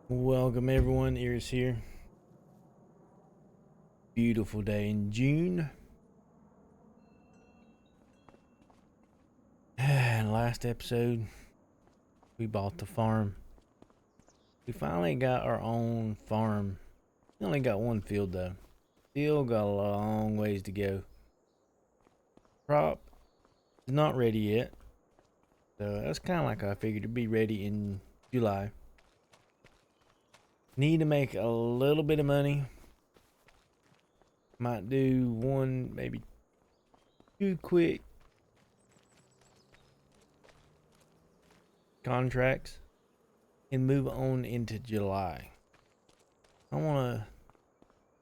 Welcome everyone, Iris here. Beautiful day in June. And last episode, we bought the farm. We finally got our own farm. We only got one field though. Still got a long ways to go. Crop is not ready yet. So that's kind of like I figured it'd be ready in July. Need to make a little bit of money. Might do one, maybe two quick contracts and move on into July. I want to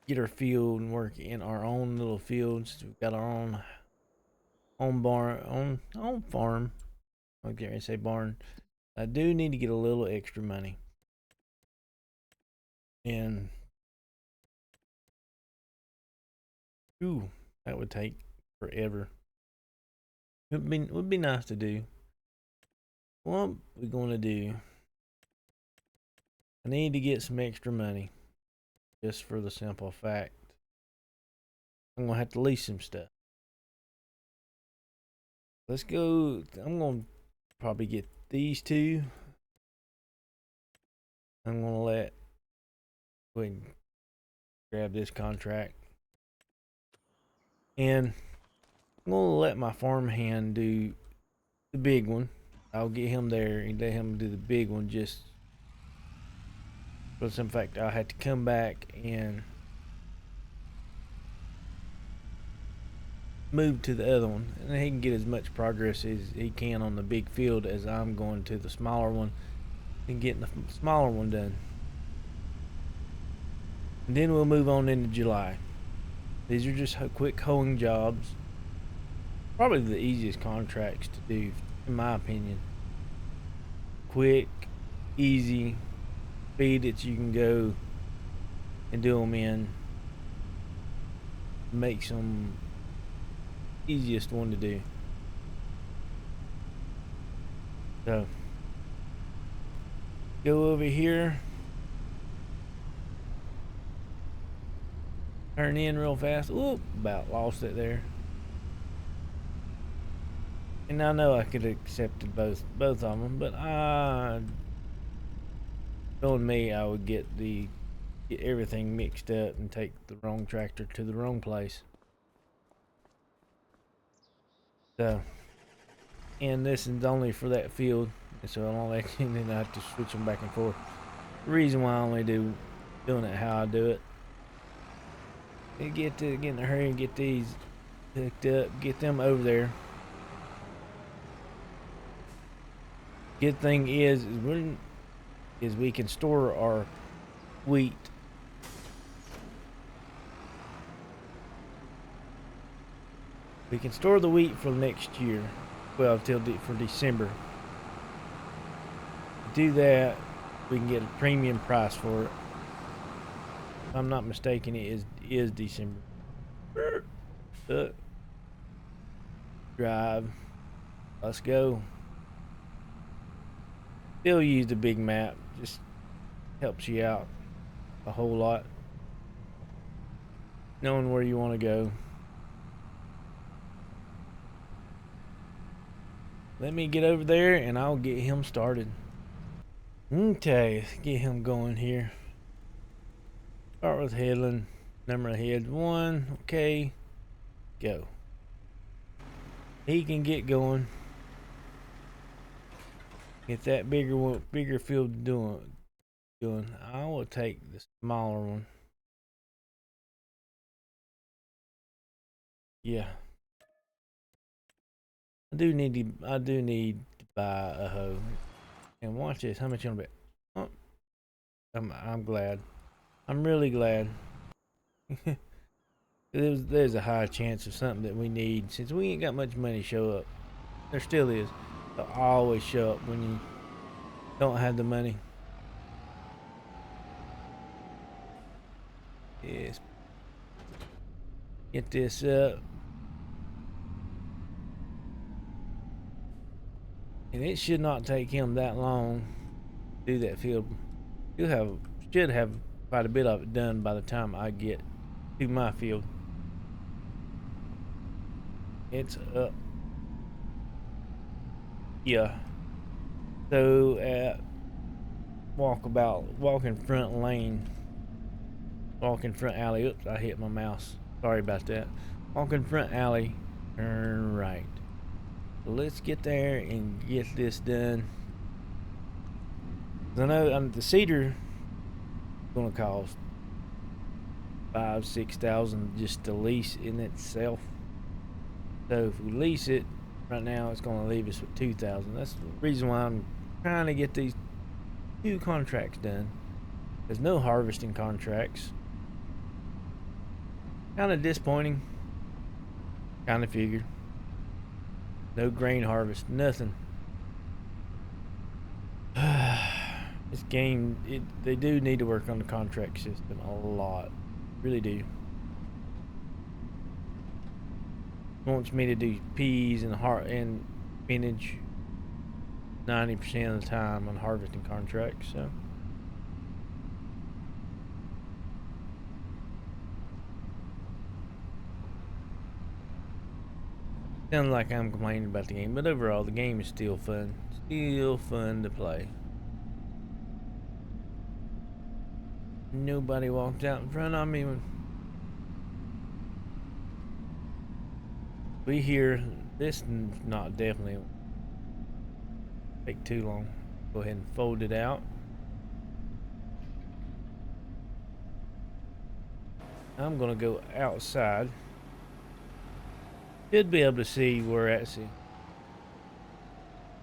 get our field and work in our own little fields. We've got our own barn, own farm. I can't really say barn. I do need to get a little extra money, and ooh, that would take forever. Would be nice to do. What we gonna do? I need to get some extra money, just for the simple fact I'm gonna have to lease some stuff. Let's go. I'm gonna probably get these two. I'm gonna let go ahead and grab this contract, and I'm gonna let my farm hand do the big one. I'll get him there and let him do the big one, just for some fact I had to come back and move to the other one, and he can get as much progress as he can on the big field as I'm going to the smaller one and getting the smaller one done. And then we'll move on into July. These are just quick hoeing jobs. Probably the easiest contracts to do, in my opinion. Quick, easy, speed that you can go and do them in. Makes them easiest one to do. So, go over here. Turn in real fast. Oop, about lost it there. And I know I could have accepted both of them, but knowing me, I would get everything mixed up and take the wrong tractor to the wrong place. So, and this is only for that field, so I'll let and then I have to switch them back and forth. The reason why I only doing it how I do it. Get in a hurry and get these hooked up, get them over there. Good thing is we can store our wheat. We can store the wheat for next year, well, for December. To do that, we can get a premium price for it. If I'm not mistaken, it is December. Drive. Let's go. Still use the big map. Just helps you out a whole lot. Knowing where you want to go. Let me get over there and I'll get him started. Okay, let's get him going here. Start with headland. Number of heads 1. Okay, go. He can get going. Get that bigger field doing. I will take the smaller one. Yeah. I do need to buy a hoe. And watch this. How much on it? Oh, I'm glad. I'm really glad. There's a high chance of something that we need, since we ain't got much money show up. There still is. They'll always show up when you don't have the money. Yes. Get this up. And it should not take him that long to do that field. You should have quite a bit of it done by the time I get to my field. It's up. Yeah. So at walking front lane, walking front alley. Oops, I hit my mouse. Sorry about that. Walking front alley, turn right. So let's get there and get this done. I know the cedar is gonna cost 5,000-6,000 just to lease in itself. So if we lease it right now, it's gonna leave us with 2,000. That's the reason why I'm trying to get these 2 contracts done. There's no harvesting contracts. Kind of disappointing. Kind of figured. No grain harvest, nothing. This game, they do need to work on the contract system a lot. Really do. Wants me to do peas and spinach 90% of the time on harvesting contracts, so. Sounds like I'm complaining about the game, but overall the game is still fun. Still fun to play. Nobody walked out in front of me. We hear this not definitely take too long. Go ahead and fold it out. I'm gonna go outside. Should be able to see where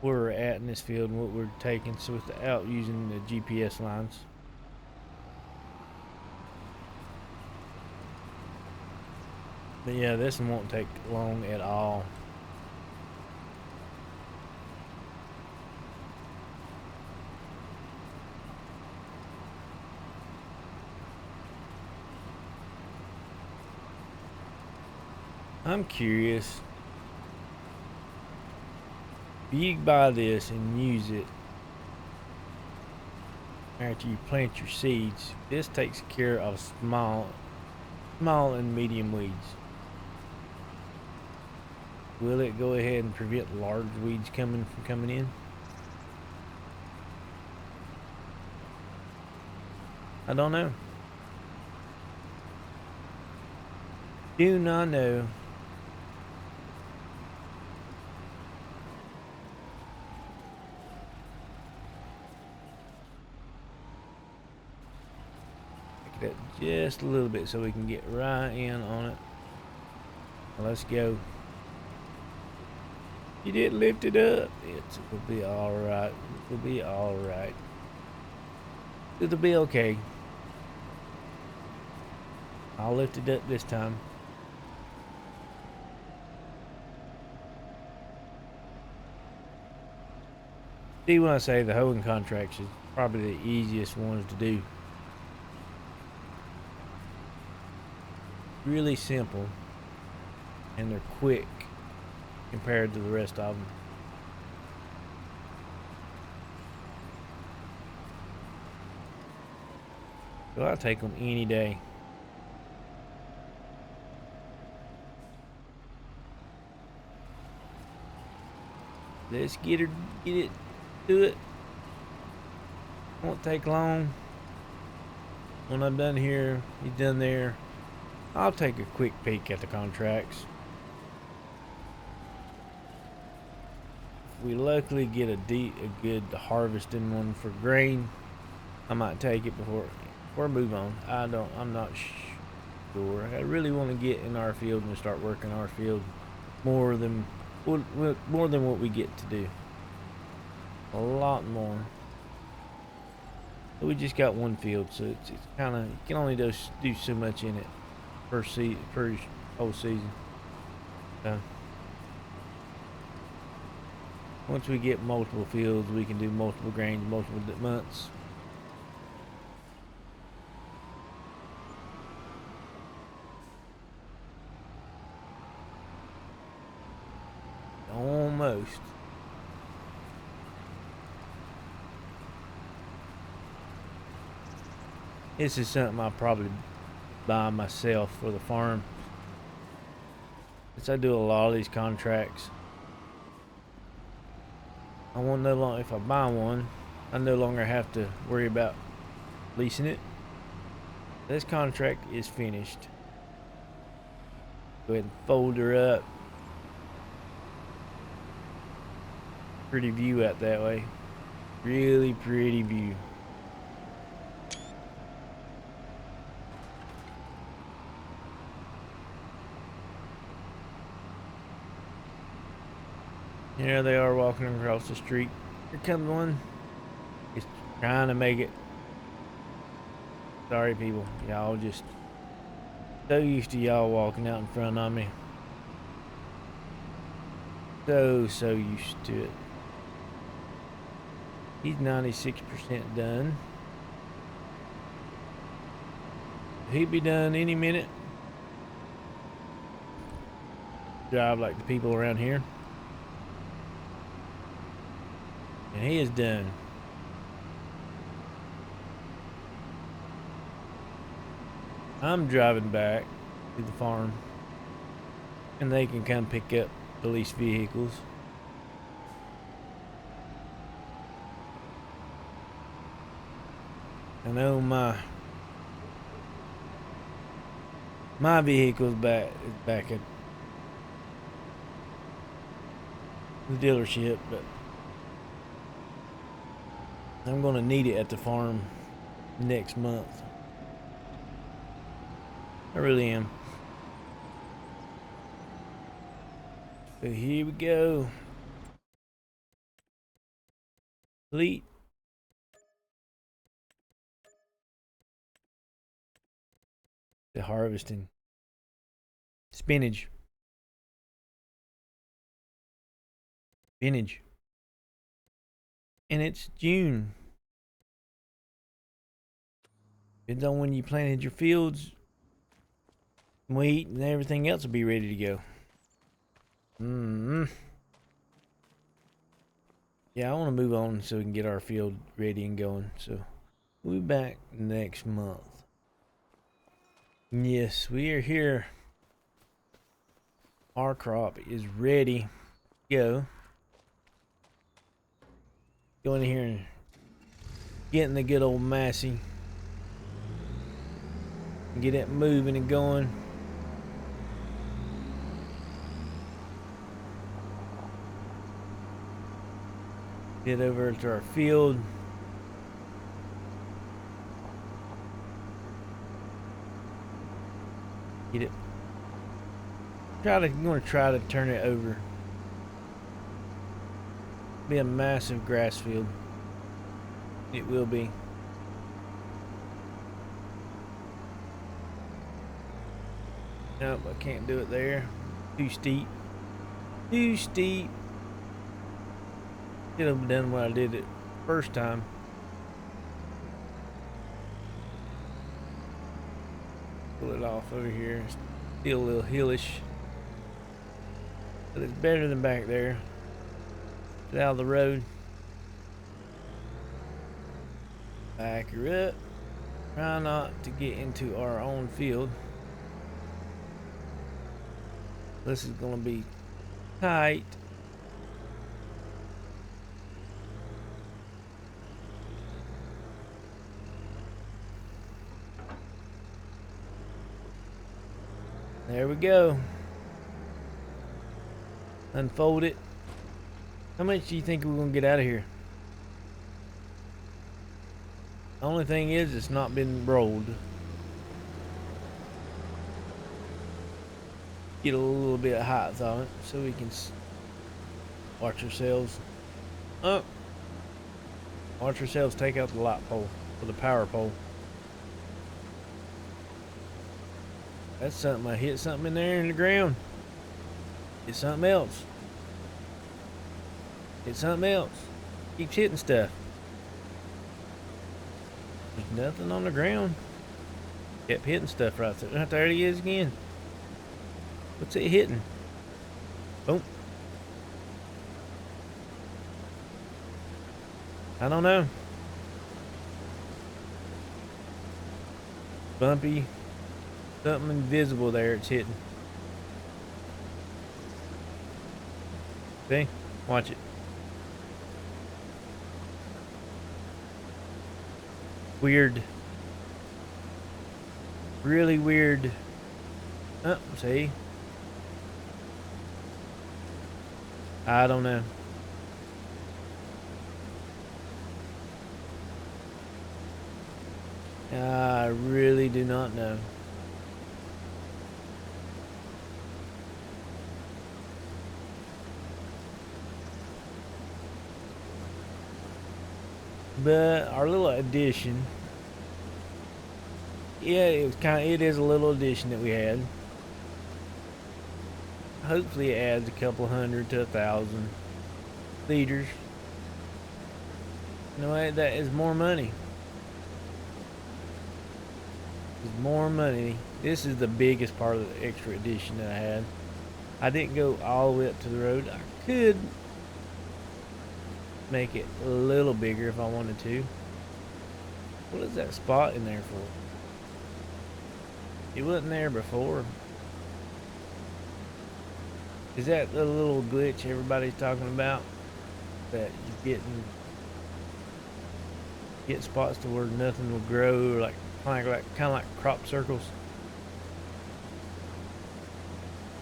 we're at in this field and what we're taking, so without using the GPS lines. But yeah, this one won't take long at all. I'm curious. If you buy this and use it after you plant your seeds, this takes care of small and medium weeds. Will it go ahead and prevent large weeds from coming in? I don't know. Do not know. Make it up just a little bit so we can get right in on it. Now let's go. You didn't lift it up. It will be alright. It will be alright. It'll be okay. I'll lift it up this time. See, when I say the hoeing contracts is probably the easiest ones to do. Really simple. And they're quick compared to the rest of them. So I'll take them any day. Let's get it, do it. Won't take long. When I'm done here, he's done there. I'll take a quick peek at the contracts. If we luckily get a good harvesting one for grain, I might take it before I move on. I'm not sure. I really want to get in our field and start working our field more than what we get to do. A lot more. We just got one field, so it's kind of, you can only do so much in it per whole season. So once we get multiple fields, we can do multiple grains, multiple months. Almost. This is something I'll probably buy myself for the farm. Since I do a lot of these contracts, I won't no longer, if I buy one, I no longer have to worry about leasing it. This contract is finished. Go ahead and fold her up. Pretty view out that way. Really pretty view. Here they are walking across the street. Here comes one. He's trying to make it. Sorry, people. Y'all just so used to y'all walking out in front of me. So used to it. He's 96% done. He'd be done any minute. Drive like the people around here. And he is done. I'm driving back to the farm, and they can come pick up police vehicles. I know my vehicle's back at the dealership, but I'm gonna need it at the farm next month. I really am. So here we go. Complete. The harvesting. Spinach. Spinach. And it's June. Depends on when you planted your fields. Wheat and everything else will be ready to go. Yeah, I want to move on so we can get our field ready and going. So we'll be back next month. Yes, we are here. Our crop is ready to go. Go in here and get in the good old Massey. Get it moving and going. Get over to our field. Get it. I'm gonna try to turn it over. Be a massive grass field. It will be. Nope, I can't do it there. Too steep. Too steep. Should have done what I did it first time. Pull it off over here. Still a little hillish, but it's better than back there. Get out of the road. Back her up. Try not to get into our own field. This is gonna be tight. There we go. Unfold it. How much do you think we're gonna get out of here? The only thing is, it's not been rolled. Get a little bit of height on it so we can watch ourselves. Oh, watch ourselves take out the light pole or the power pole. That's something. I hit something in there in the ground. Hit something else. Hit something else. Keeps hitting stuff. There's nothing on the ground. Kept hitting stuff right there. Right there it is again. What's it hitting? Oh. I don't know. bumpy, something invisible there it's hitting. See? Watch it. Weird. Really weird. Oh, see? I don't know. I really do not know. But our little addition, yeah, it is a little addition that we had. Hopefully it adds a couple hundred to 1,000 liters. You know what? That is more money. It's more money. This is the biggest part of the extra addition that I had. I didn't go all the way up to the road. I could make it a little bigger if I wanted to. What is that spot in there for? It wasn't there before. Is that the little glitch everybody's talking about? That you get spots to where nothing will grow, or kind of like crop circles.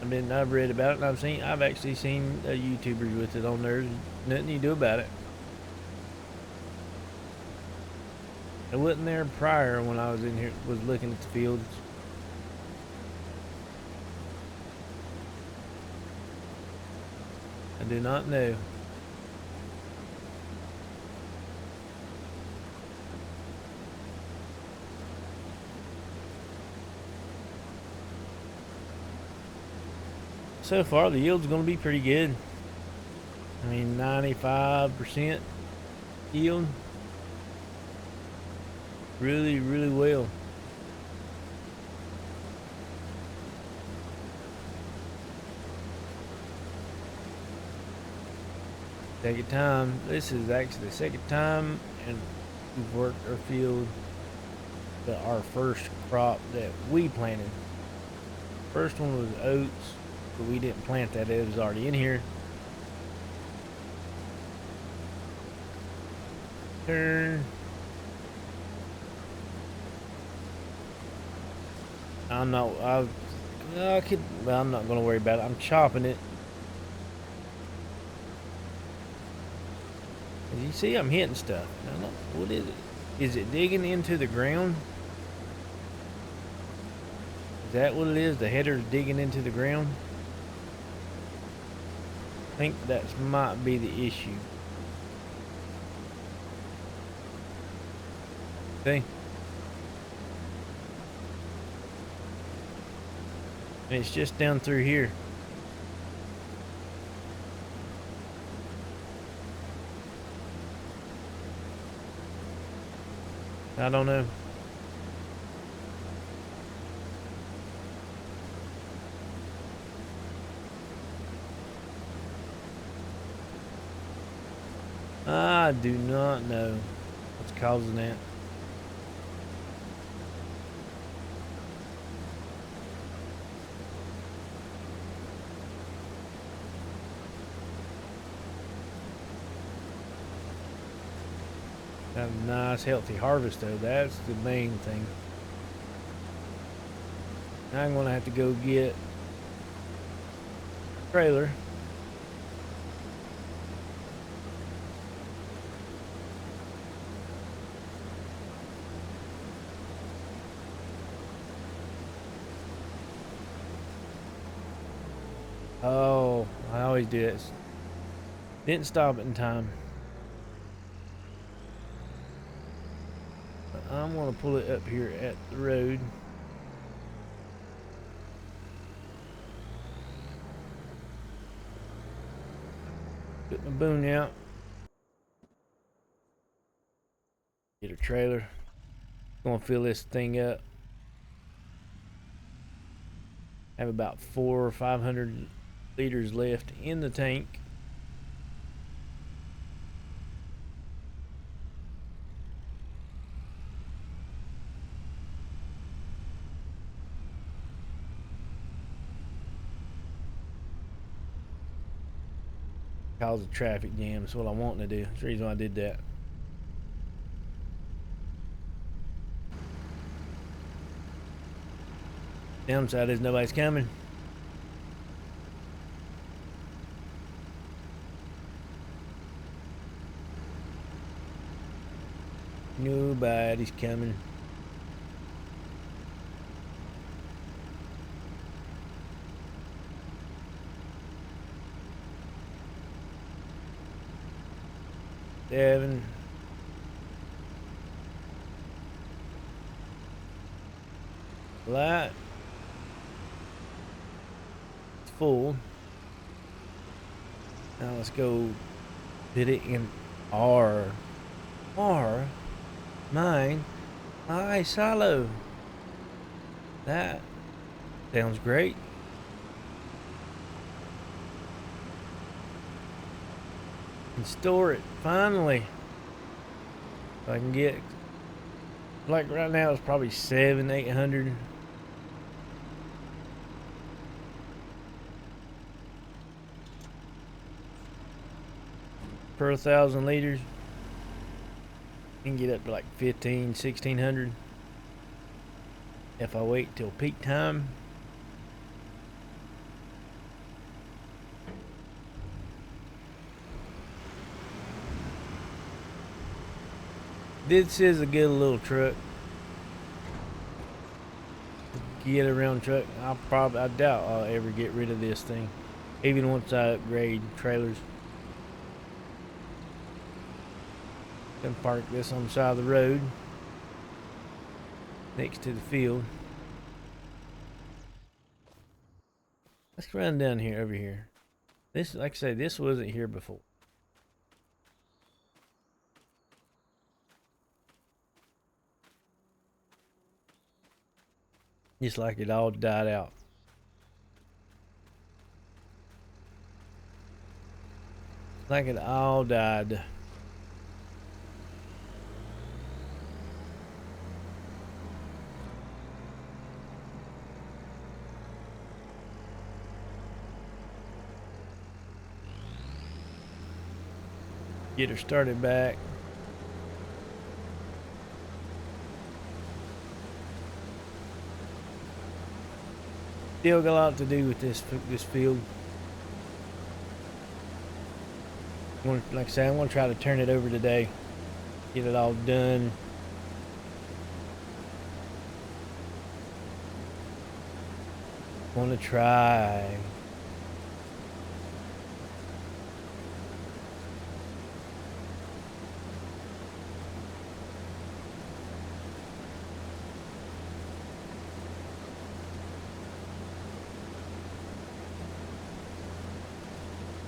I've read about it, and I've actually seen YouTubers with it on there. Nothing you do about it. It wasn't there prior when I was in here, was looking at the fields. I do not know. So far, the yield's going to be pretty good. I mean, 95% yield. Really, really well. Second time. This is actually the second time, and we've worked our field. But our first crop that we planted. First one was oats, but we didn't plant that. It was already in here. Turn. I'm not going to worry about it. I'm chopping it. As you see, I'm hitting stuff. What is it? Is it digging into the ground? Is that what it is? The header's digging into the ground? I think that might be the issue. See? And it's just down through here. I don't know. I do not know what's causing that. Have a nice healthy harvest though. That's the main thing. Now I'm gonna have to go get a trailer. Oh, I always do this. Didn't stop it in time. I'm going to pull it up here at the road. Put my boom out. Get a trailer. Going to fill this thing up. Have about 400 or 500 liters left in the tank. cause a traffic jam. That's what I want to do. That's the reason why I did that. Downside is nobody's coming. Nobody's coming. Seven. Light. It's full. Now let's go put it in R. Mine. My silo. That sounds great. And store it finally. If I can get, like right now it's probably 700-800. Per 1,000 liters. You can get up to like 1,500-1,600 if I wait till peak time. This is a good little truck. Get around truck. I doubt I'll ever get rid of this thing, even once I upgrade trailers. Can park this on the side of the road next to the field. Let's run down here over here. This, like I say, this wasn't here before. Just like it all died out. Like it all died. Get her started back. Still got a lot to do with this field. Like I say, I'm gonna try to turn it over today. Get it all done. Wanna try.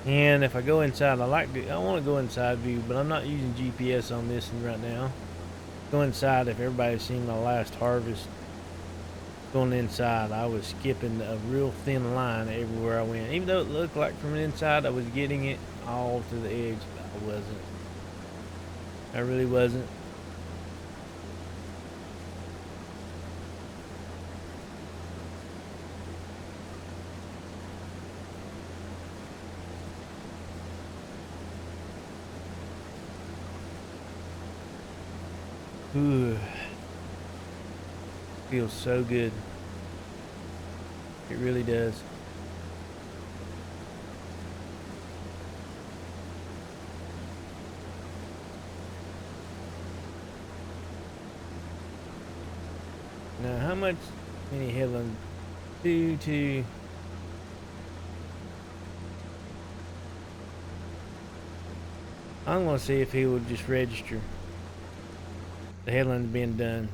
And if I go inside, I want to go inside view, but I'm not using GPS on this one right now. Go inside. If everybody's seen my last harvest, going inside, I was skipping a real thin line everywhere I went. Even though it looked like from the inside I was getting it all to the edge, but I wasn't. I really wasn't. Ooh. Feels so good. It really does. Now, how much mini headland? 2. I'm gonna see if he will just register the headland being done.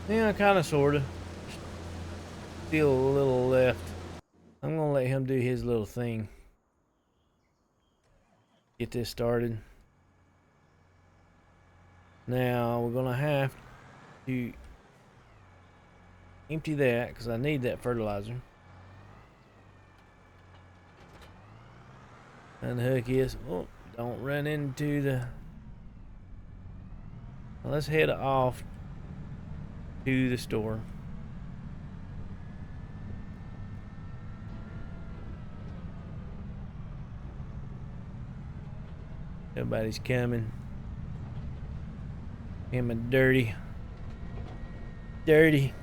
Yeah, kind of, sort of. Still a little left. I'm gonna let him do his little thing. Get this started. Now we're gonna have to empty that because I need that fertilizer. Unhook this. Oh, don't run into the Now let's head off to the store. Everybody's coming. Am I dirty? Dirty.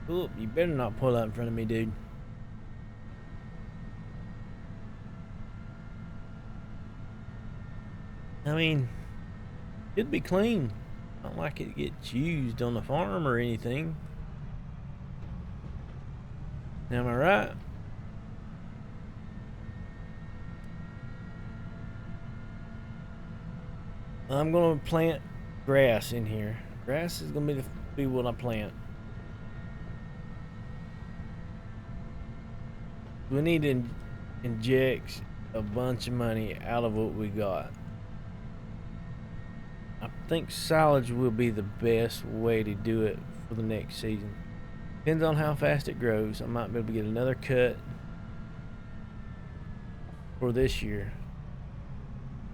Oop, you better not pull out in front of me, dude. I mean, it'd be clean. Not like it gets used on the farm or anything. Am I right? I'm gonna plant grass in here. Grass is gonna be what I plant. We need to inject a bunch of money out of what we got. I think silage will be the best way to do it for the next season. Depends on how fast it grows. I might be able to get another cut for this year.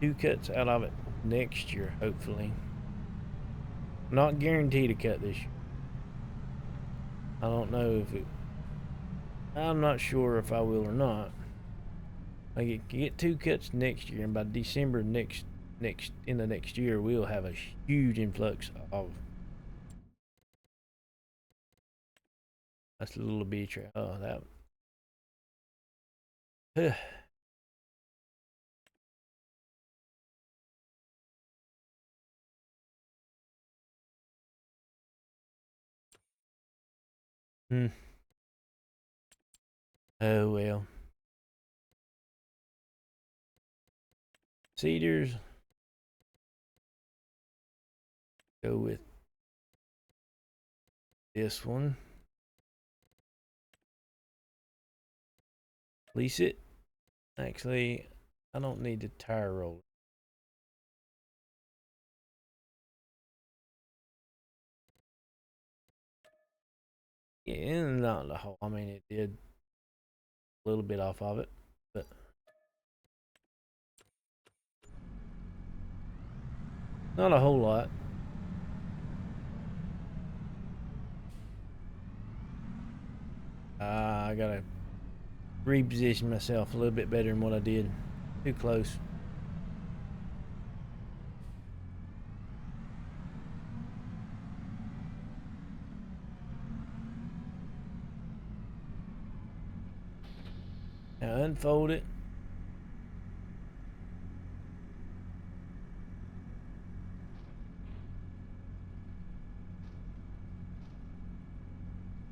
2 cuts out of it next year, hopefully. Not guaranteed a cut this year. I don't know if it. I'm not sure if I will or not. I get 2 cuts next year, and by December in the next year, we'll have a huge influx of. That's a little bee trap. Oh, that. Hmm. Oh well. Cedars. Go with this one. Lease it. Actually, I don't need the tire roller. Yeah, not the whole. I mean, it did a little bit off of it, but not a whole lot. I gotta reposition myself a little bit better than what I did. Too close. Now unfold it.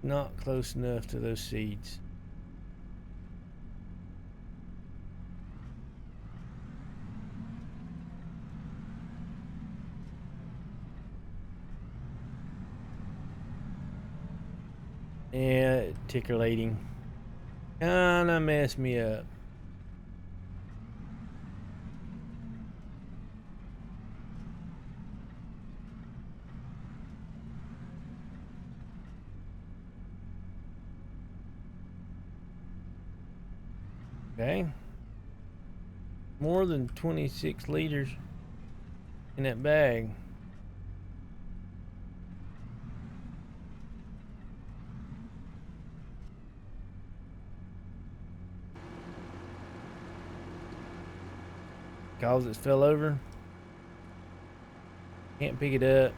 Not close enough to those seeds. Yeah, tickling. Kinda messed me up. Okay. More than 26 liters in that bag. Cause it fell over. Can't pick it up.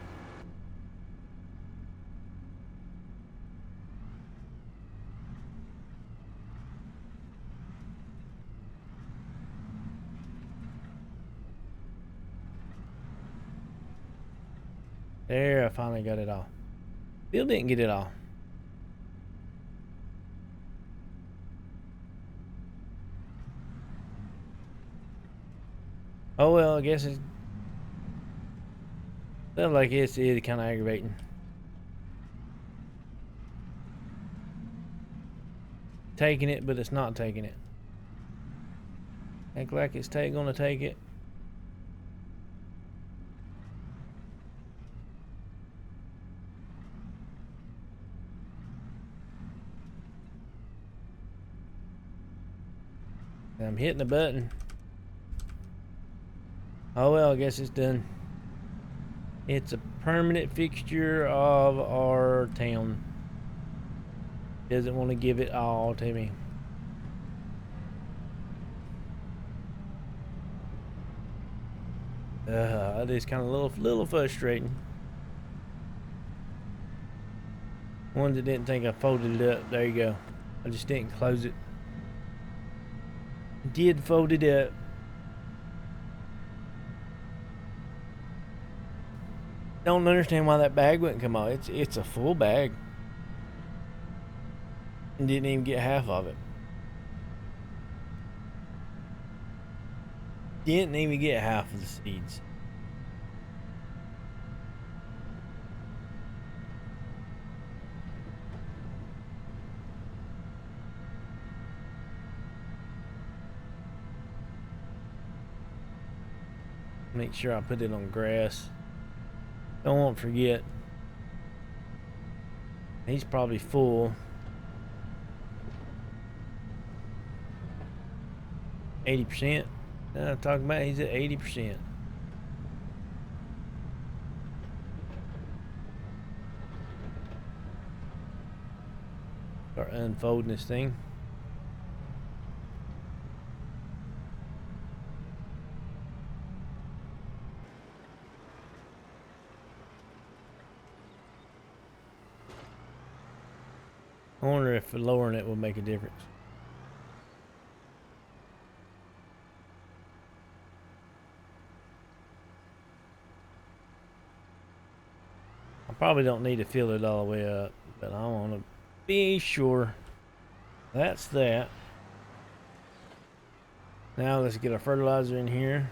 There, I finally got it all. Still didn't get it all. Oh well, I guess it's felt like it's kind of aggravating. Taking it, but it's not taking it. Act like it's gonna take it. I'm hitting the button. Oh well, I guess it's done. It's a permanent fixture of our town. Doesn't want to give it all to me. It is kind of a little frustrating. One that didn't think I folded it up. There you go. I just didn't close it. Did fold it up. Don't understand why that bag wouldn't come out. It's a full bag. And didn't even get half of it. Didn't even get half of the seeds. Make sure I put it on grass. Don't forget. He's probably full. 80%. I'm talking about he's at 80%. Start unfolding this thing. I wonder if lowering it will make a difference. I probably don't need to fill it all the way up, but I want to be sure. That's that. Now let's get our fertilizer in here.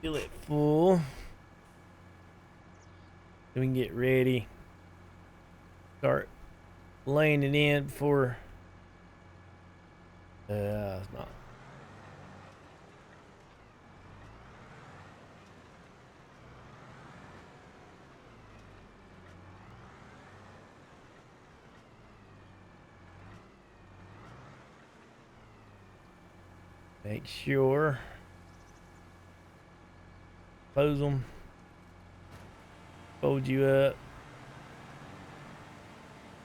Fill it full. Then we can get ready. Start laying it in before it's not. Make sure. Close them. Fold you up.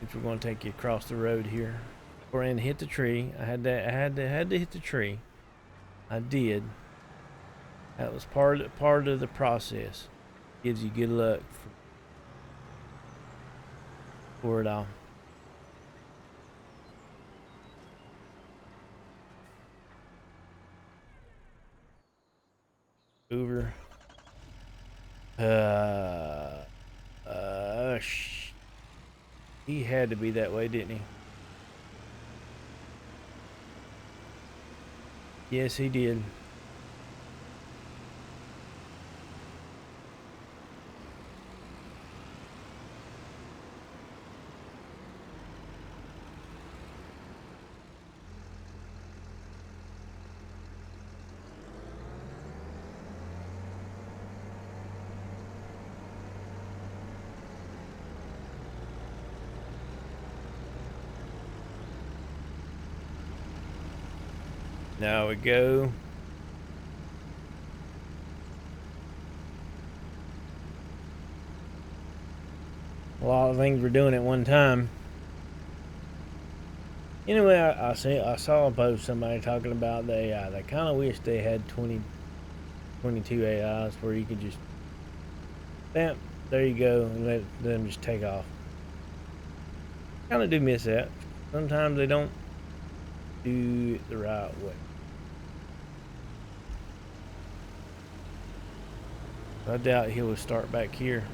If we're going to take you across the road here, or and hit the tree. I had to hit the tree. I did. That was part of the process. Gives you good luck for it all. Over. He had to be that way, didn't he? Yes, he did. Now we go. A lot of things we're doing at one time. Anyway, I saw a post somebody talking about the AI. They kind of wish they had 22 AIs where you could just bam, there you go, and let them just take off. Kind of do miss that. Sometimes they don't do it the right way. I doubt he will start back here.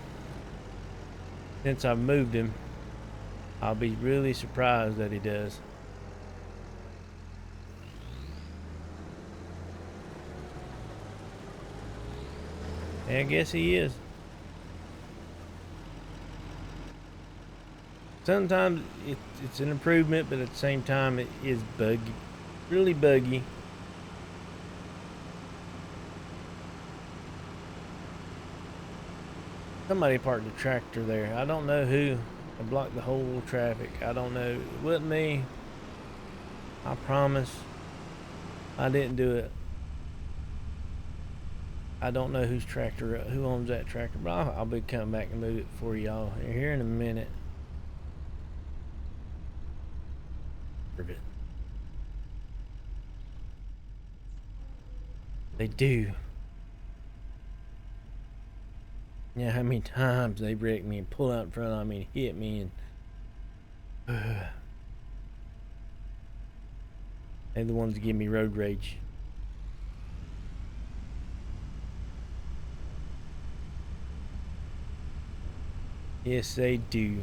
Since I've moved him, I'll be really surprised that he does. And I guess he is. Sometimes it's an improvement, but at the same time it is buggy. Really buggy. Somebody parked a tractor there. I don't know who. I blocked the whole traffic. I don't know. It wasn't me. I promise. I didn't do it. I don't know whose tractor, who owns that tractor, but I'll be coming back and move it for y'all here in a minute. They do. Yeah, how many times they wrecked me and pull out in front of me and hit me and they're the ones that give me road rage. Yes, they do.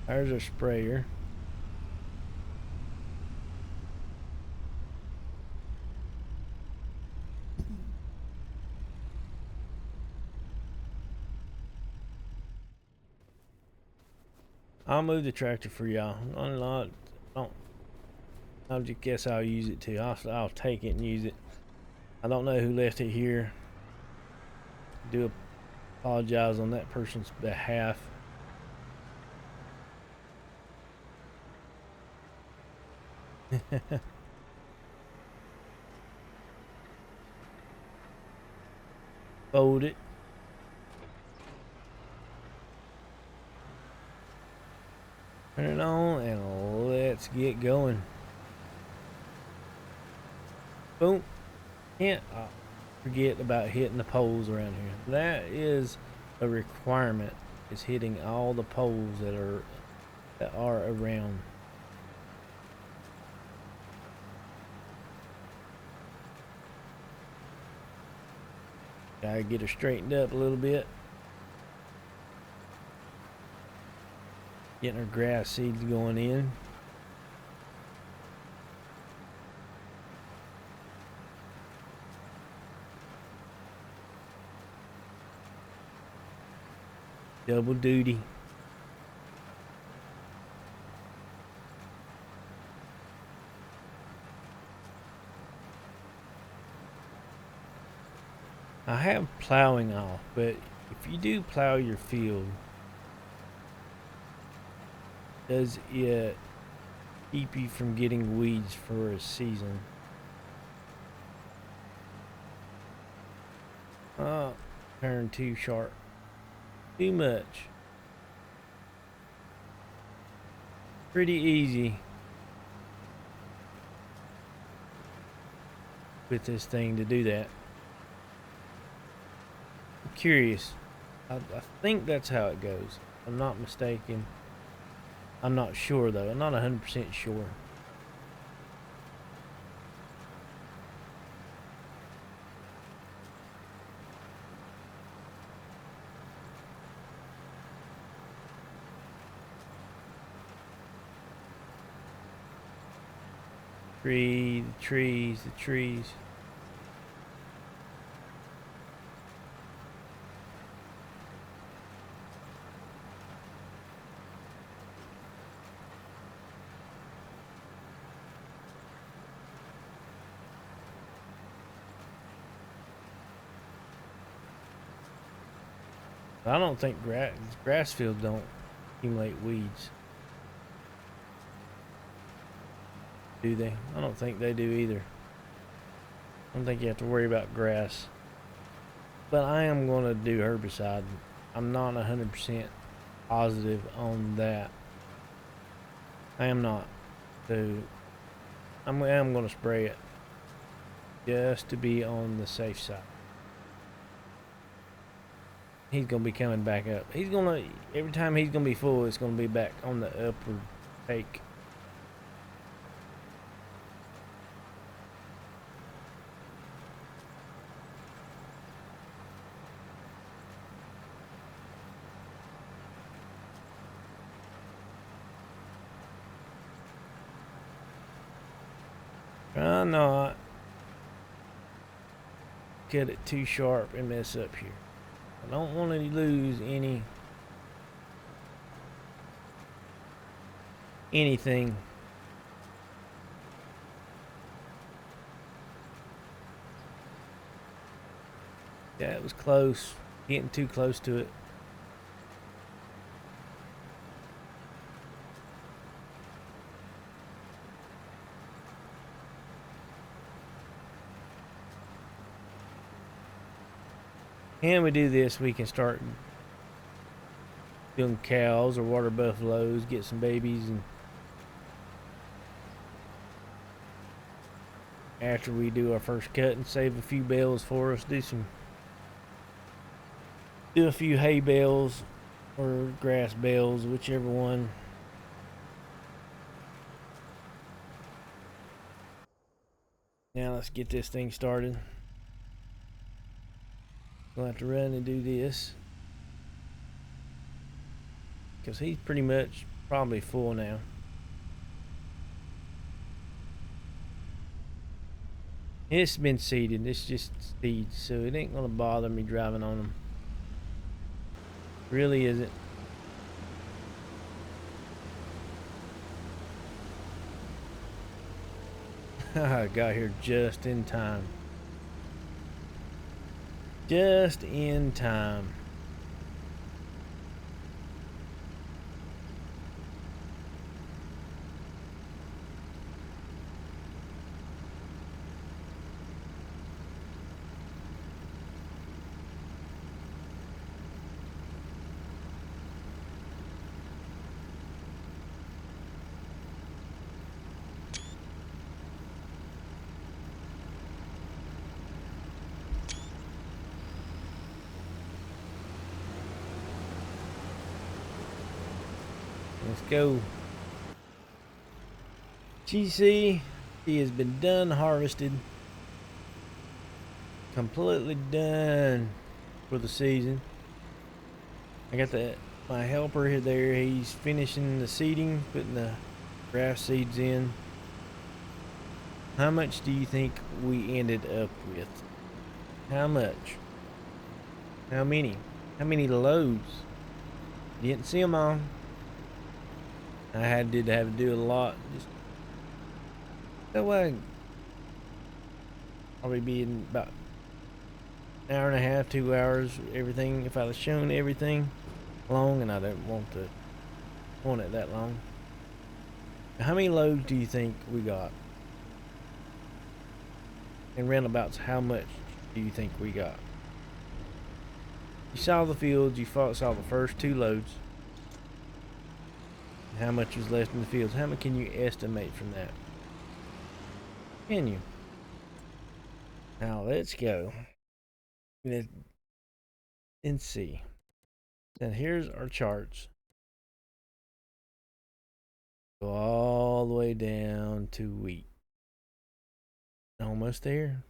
There's a sprayer. I'll move the tractor for y'all. I'll just guess I'll use it too. I'll take it and use it. I don't know who left it here. Do apologize on that person's behalf. Fold it. Turn it on and let's get going. Boom. Can't forget about hitting the poles around here. That is a requirement, is hitting all the poles that are around. Gotta get her straightened up a little bit. Getting her grass seeds going in. Double duty. I have plowing off, but if you do plow your field, does it keep you from getting weeds for a season? Turn too sharp. Too much. Pretty easy with this thing to do that. I'm curious. I think that's how it goes. I'm not mistaken. I'm not sure though. I'm not 100% sure. The trees. I don't think grass fields don't accumulate weeds. Do they? I don't think they do either. I don't think you have to worry about grass. But I am going to do herbicide. I'm not 100% positive on that. I am not. So I'm going to spray it just to be on the safe side. He's going to be coming back up. Every time he's going to be full, it's going to be back on the upward take. Try not cut it too sharp and mess up here. I don't want to lose anything. That was close. Getting too close to it. And we do this, we can start doing cows or water buffaloes, get some babies, and after we do our first cut and save a few bales for us, do a few hay bales or grass bales, whichever one. Now let's get this thing started. We'll have to run and do this because he's pretty much probably full now. It's been seeded. It's just seeds, so it ain't gonna bother me driving on them. Really isn't. I got here just in time. Just in time. Let's go. GC, she has been done harvested. Completely done for the season. I got my helper there. He's finishing the seeding, putting the grass seeds in. How much do you think we ended up with? How much? How many? How many loads? Didn't see them all. I did have to do a lot. Just so probably be in about an hour and a half, 2 hours. Everything. If I'd have shown everything long, and I don't want it that long. How many loads do you think we got? And roundabouts, how much do you think we got? You saw the fields. You saw the first 2 loads. How much was left in the fields? How much can you estimate from that? Can you? Now let's go. Let's see. Now here's our charts. Go all the way down to wheat. Almost there.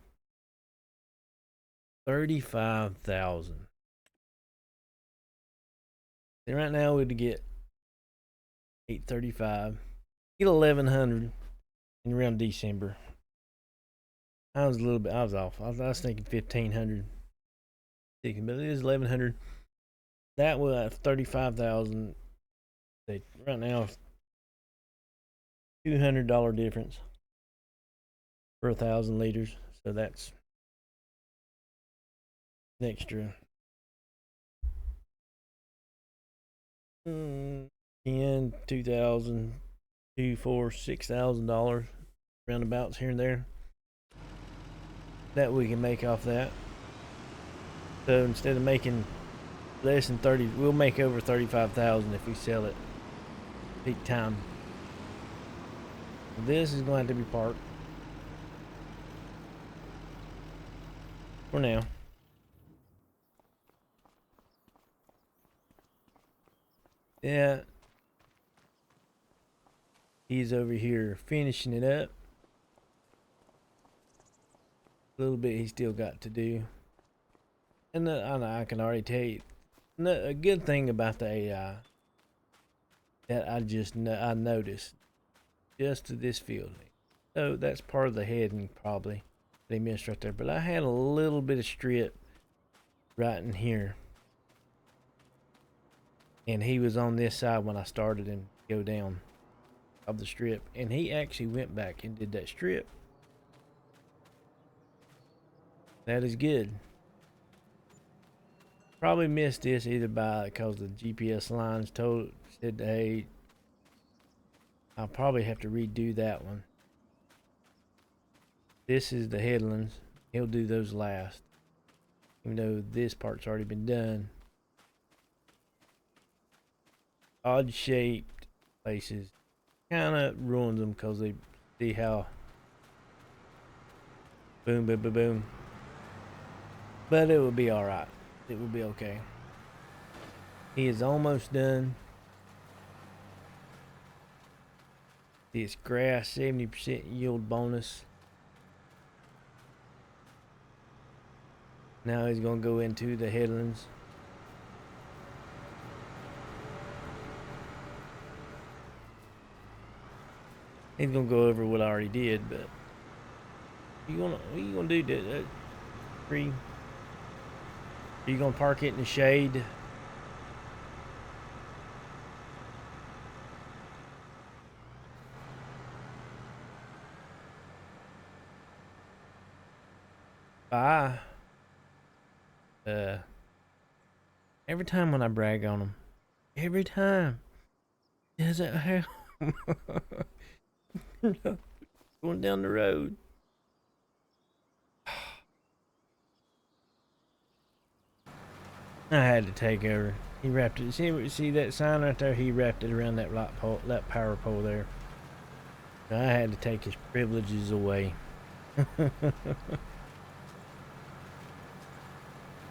35,000. And right now we'd get 835. Get 1,100 in around December. I was off. I was thinking 1,500. But it is 1,100. That was 35,000. Right now, $200 difference for 1,000 liters. So that's an extra 10, 2,000, 2, 4, $6,000 roundabouts here and there that we can make off that. So instead of making less than 30, we'll make over 35,000 if we sell it peak time. This is going to have to be parked for now. Yeah, he's over here finishing it up. A little bit he's still got to do. And I can already tell you, a good thing about the AI that I noticed just to this field. So that's part of the heading probably they missed right there. But I had a little bit of strip right in here. And he was on this side when I started him to go down of the strip. And he actually went back and did that strip. That is good. Probably missed this either because the GPS lines said, hey, I'll probably have to redo that one. This is the headlands. He'll do those last. Even though this part's already been done. Odd shaped places kind of ruins them because they see how boom, boom, boom, boom. But it will be alright. It will be okay. He is almost done. This grass, 70% yield bonus. Now he's going to go into the headlands. He's going to go over what I already did, but what you gonna do to that tree? Are you going to park it in the shade? Bye. Every time when I brag on him, every time, does it help? Going down the road. I had to take over. He wrapped it. See that sign right there? He wrapped it around that light pole, that power pole there. I had to take his privileges away.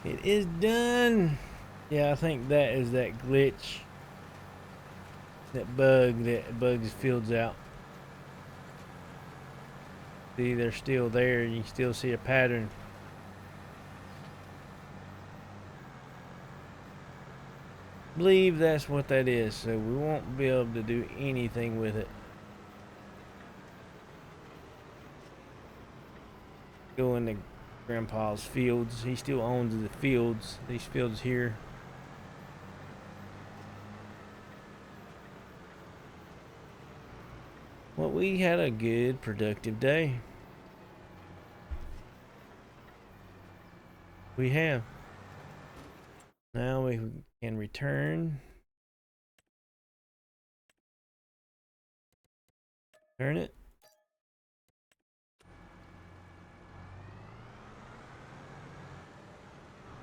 It is done. Yeah, I think that is that glitch. That bugs fields out. See, they're still there. You still see a pattern. I believe that's what that is, so we won't be able to do anything with it. Go into Grandpa's fields. He still owns the fields. These fields here. Well, we had a good, productive day. We have. Now we can return. Turn it.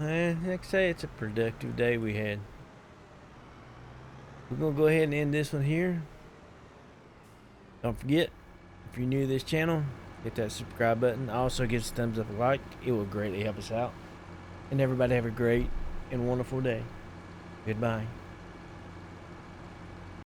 Like I say, it's a productive day we had. We're going to go ahead and end this one here. Don't forget, if you're new to this channel, hit that subscribe button. Also, give us a thumbs up and like. It will greatly help us out. And everybody have a great and wonderful day. Goodbye.